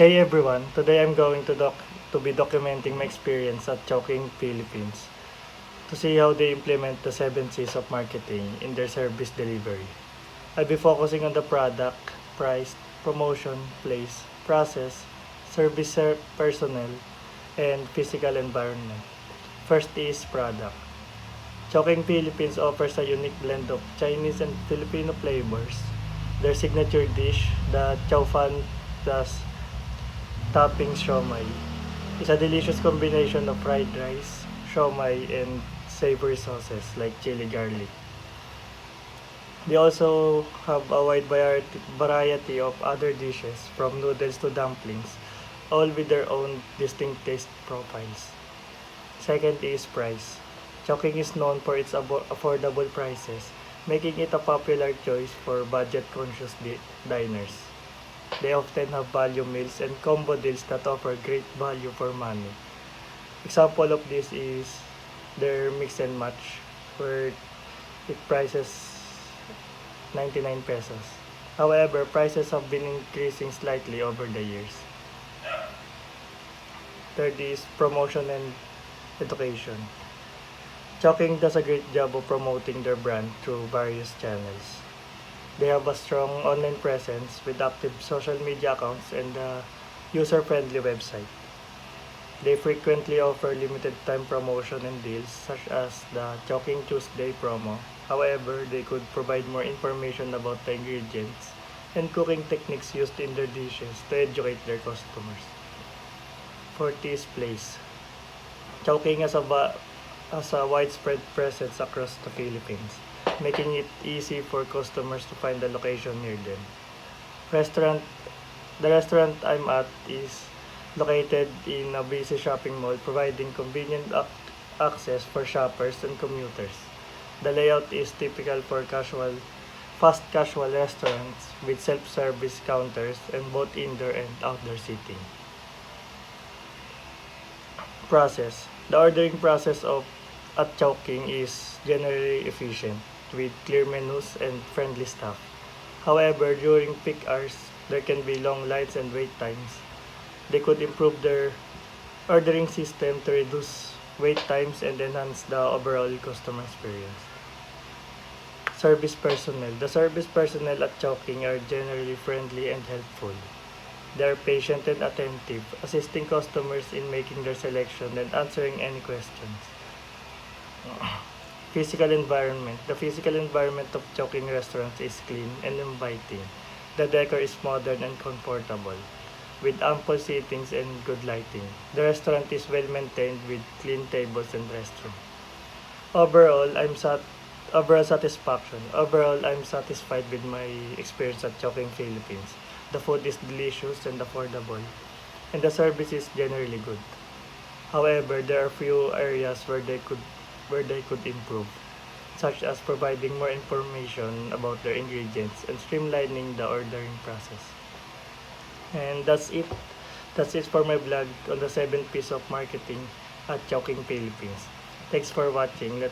Hey everyone, today I'm going to be documenting my experience at Chowking Philippines to see how they implement the 7 C's of marketing in their service delivery. I'll be focusing on the product, price, promotion, place, process, personnel, and physical environment. First is product. Chowking Philippines offers a unique blend of Chinese and Filipino flavors. Their signature dish, the Chow Fan plus topping siomai, is a delicious combination of fried rice, siomai, and savory sauces like chili garlic. They also have a wide variety of other dishes from noodles to dumplings, all with their own distinct taste profiles. Second is price. Chowking is known for its affordable prices, making it a popular choice for budget-conscious diners. They often have value meals and combo deals that offer great value for money. Example of this is their mix and match, where it prices 99 pesos. However, prices have been increasing slightly over the years. Third is promotion and education. Chowking does a great job of promoting their brand through various channels. They have a strong online presence with active social media accounts and a user-friendly website. They frequently offer limited time promotion and deals such as the Chowking Tuesday promo. However, they could provide more information about the ingredients and cooking techniques used in their dishes to educate their customers. Fourth is place. Chowking has a widespread presence across the Philippines, making it easy for customers to find a location near them. Restaurant The restaurant I'm at is located in a busy shopping mall, providing convenient access for shoppers and commuters. The layout is typical for fast casual restaurants with self-service counters and both indoor and outdoor seating. Process. The ordering process of at Chowking is generally efficient, with clear menus and friendly staff. However, during peak hours, there can be long lines and wait times. They could improve their ordering system to reduce wait times and enhance the overall customer experience. Service personnel. The service personnel at Chowking are generally friendly and helpful. They are patient and attentive, assisting customers in making their selection and answering any questions. Physical environment. The physical environment of Chowking restaurants is clean and inviting. The decor is modern and comfortable, with ample seatings and good lighting. The restaurant is well maintained with clean tables and restroom. Overall, I'm satisfied with my experience at Chowking Philippines. The food is delicious and affordable, and the service is generally good. However, there are few areas where they could improve, such as providing more information about their ingredients and streamlining the ordering process. And that's it. That's it for my vlog on the 7 piece of marketing at Chowking Philippines. Thanks for watching.